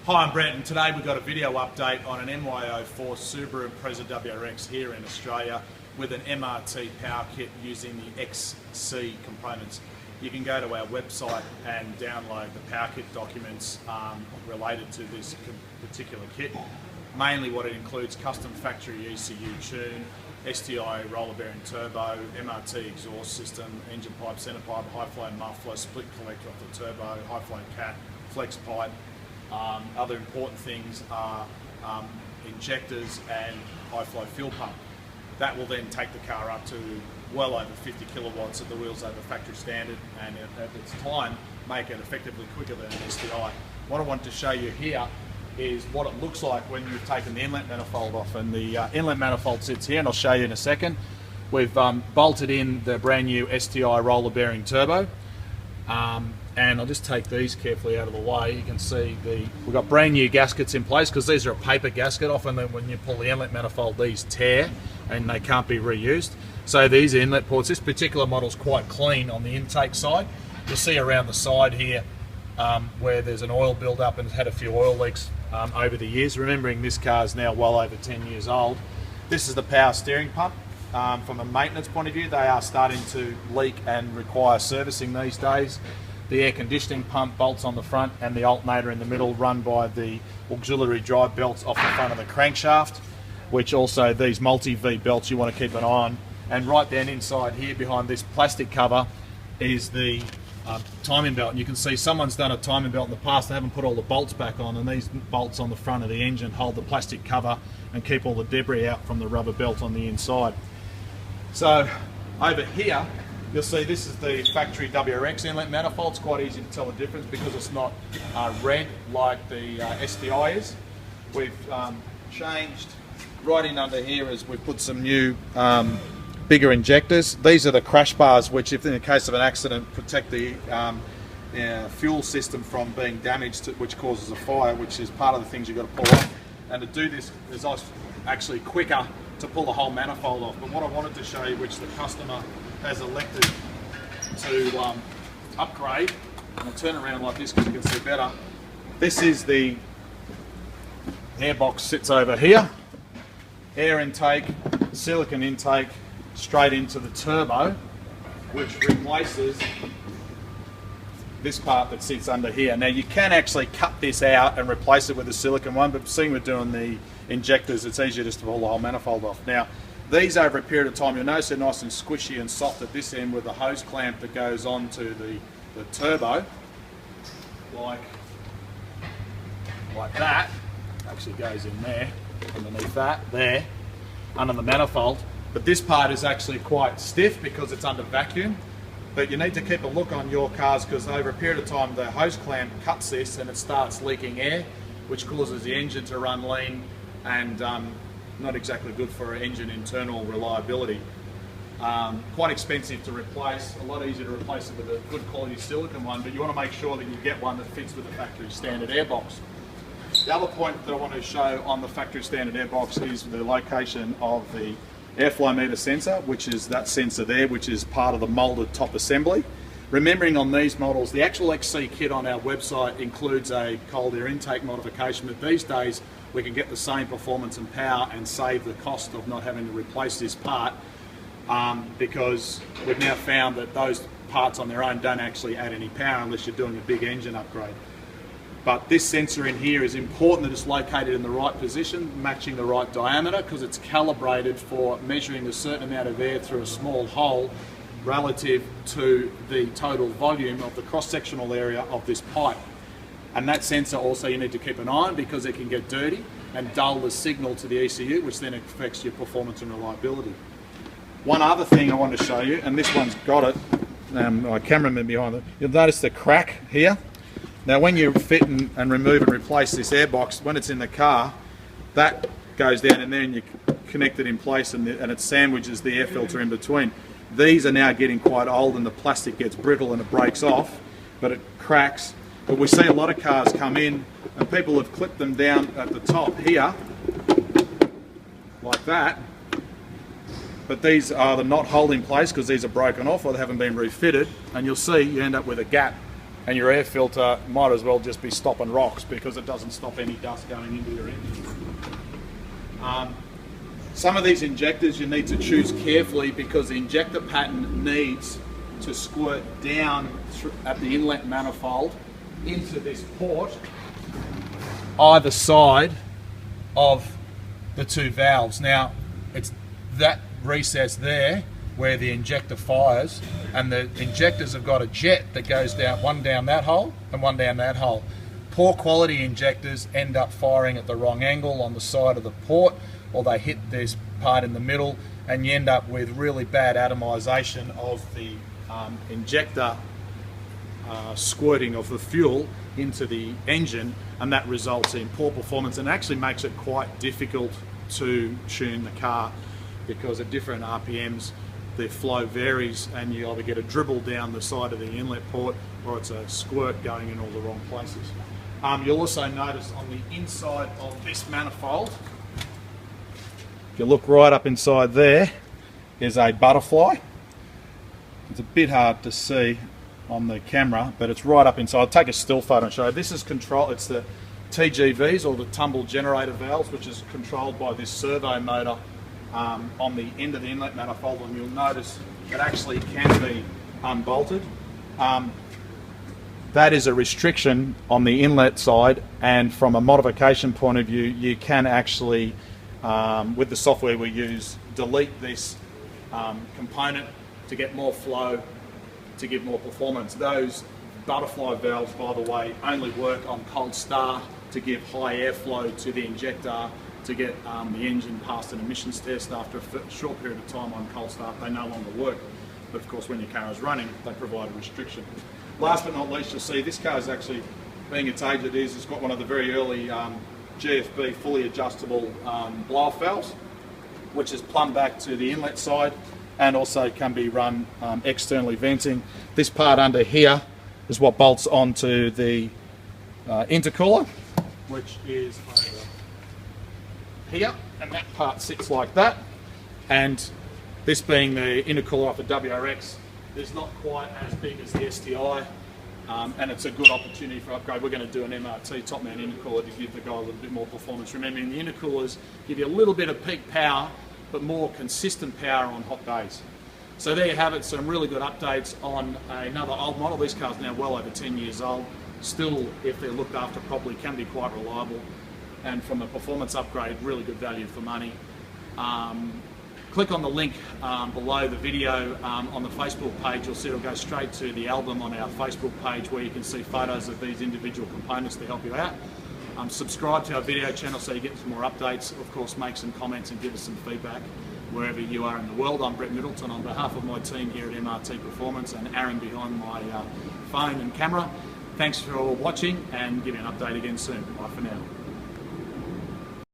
Hi, I'm Brent, and today we've got a video update on an MY04 Subaru WRX here in Australia with an MRT power kit using the XC components. You can go to our website and download the power kit documents related to this particular kit. Mainly what it includes: custom factory ECU tune, STI roller bearing turbo, MRT exhaust system, engine pipe, centre pipe, high flow muffler, split collector off the turbo, high flow cat, flex pipe. Other important things are injectors and high flow fuel pump. That will then take the car up to well over 50 kilowatts at the wheels over factory standard, and at its time make it effectively quicker than an STI. What I want to show you here is what it looks like when you've taken the inlet manifold off, and the inlet manifold sits here, and I'll show you in a second. We've bolted in the brand new STI roller bearing turbo. And I'll just take these carefully out of the way. You can see we've got brand new gaskets in place because these are a paper gasket. Often when you pull the inlet manifold, these tear and they can't be reused. So these inlet ports, this particular model is quite clean on the intake side. You'll see around the side here where there's an oil build-up and it's had a few oil leaks over the years. Remembering this car is now well over 10 years old. This is the power steering pump. From a maintenance point of view, they are starting to leak and require servicing these days. The air conditioning pump bolts on the front and the alternator in the middle, run by the auxiliary drive belts off the front of the crankshaft, which also these multi-V belts you want to keep an eye on. And right down inside here behind this plastic cover is the timing belt. And you can see someone's done a timing belt in the past. They haven't put all the bolts back on, and these bolts on the front of the engine hold the plastic cover and keep all the debris out from the rubber belt on the inside. So over here you'll see this is the factory WRX inlet manifold. It's quite easy to tell the difference because it's not red like the STI is. We've changed right in under here as we've put some new bigger injectors. These are the crash bars which, if in the case of an accident, protect the fuel system from being damaged, which causes a fire, which is part of the things you've got to pull off. And to do this is actually quicker to pull the whole manifold off. But what I wanted to show you, which the customer has elected to upgrade, and I'll turn around like this because you can see better. This is the airbox, sits over here. Air intake, silicon intake, straight into the turbo, which replaces this part that sits under here. Now you can actually cut this out and replace it with a silicon one, but seeing we're doing the injectors, it's easier just to pull the whole manifold off. Now, these over a period of time, you'll notice they're nice and squishy and soft at this end with the hose clamp that goes onto the turbo, like that. Actually goes in there, underneath that, there, under the manifold. But this part is actually quite stiff because it's under vacuum. But you need to keep a look on your cars because over a period of time the hose clamp cuts this and it starts leaking air, which causes the engine to run lean and not exactly good for engine internal reliability. Quite expensive to replace, a lot easier to replace it with a good quality silicon one, but you want to make sure that you get one that fits with the factory standard airbox. The other point that I want to show on the factory standard airbox is the location of the airflow meter sensor, which is that sensor there, which is part of the moulded top assembly. Remembering on these models, the actual XC kit on our website includes a cold air intake modification, but these days we can get the same performance and power and save the cost of not having to replace this part because we've now found that those parts on their own don't actually add any power unless you're doing a big engine upgrade. But this sensor in here is important that it's located in the right position, matching the right diameter, because it's calibrated for measuring a certain amount of air through a small hole relative to the total volume of the cross-sectional area of this pipe. And that sensor also you need to keep an eye on because it can get dirty and dull the signal to the ECU, which then affects your performance and reliability. One other thing I want to show you, and this one's got it, my cameraman behind it, you'll notice the crack here. Now when you fit and remove and replace this airbox, when it's in the car, that goes down in there and you connect it in place and it sandwiches the air filter in between. These are now getting quite old and the plastic gets brittle and it breaks off, but it cracks. But we see a lot of cars come in and people have clipped them down at the top here, like that. But these are not holding place because these are broken off or they haven't been refitted, and you'll see you end up with a gap and your air filter might as well just be stopping rocks because it doesn't stop any dust going into your engine. Some of these injectors you need to choose carefully because the injector pattern needs to squirt down at the inlet manifold into this port either side of the two valves. Now, it's that recess there where the injector fires, and the injectors have got a jet that goes down, one down that hole and one down that hole. Poor quality injectors end up firing at the wrong angle on the side of the port, or they hit this part in the middle, and you end up with really bad atomization of the injector squirting of the fuel into the engine, and that results in poor performance and actually makes it quite difficult to tune the car because at different RPMs the flow varies and you either get a dribble down the side of the inlet port or it's a squirt going in all the wrong places. You'll also notice on the inside of this manifold, if you look right up inside there, is a butterfly. It's a bit hard to see on the camera, but it's right up inside. I'll take a still photo and show you. This is it's the TGVs, or the tumble generator valves, which is controlled by this servo motor on the end of the inlet manifold, and you'll notice it actually can be unbolted. That is a restriction on the inlet side, and from a modification point of view, you can actually, with the software we use, delete this component to get more flow, to give more performance. Those butterfly valves, by the way, only work on cold start to give high airflow to the injector to get the engine past an emissions test. After a short period of time on cold start, they no longer work. But of course, when your car is running, they provide a restriction. Last but not least, you'll see this car is actually, being its age it is, it's got one of the very early GFB fully adjustable blow-off valves, which is plumbed back to the inlet side and also can be run externally venting. This part under here is what bolts onto the intercooler, which is over here, and that part sits like that. And this being the intercooler off the WRX, is not quite as big as the STI, and it's a good opportunity for upgrade. We're going to do an MRT top mount intercooler to give the guy a little bit more performance. Remembering the intercoolers give you a little bit of peak power, but more consistent power on hot days. So there you have it, some really good updates on another old model. This car's now well over 10 years old. Still, if they're looked after properly, can be quite reliable. And from a performance upgrade, really good value for money. Click on the link below the video on the Facebook page. You'll see it'll go straight to the album on our Facebook page where you can see photos of these individual components to help you out. Subscribe to our video channel so you get some more updates. Of course, make some comments and give us some feedback wherever you are in the world. I'm Brett Middleton on behalf of my team here at MRT Performance and Aaron behind my phone and camera. Thanks for watching, and give you an update again soon. Bye for now.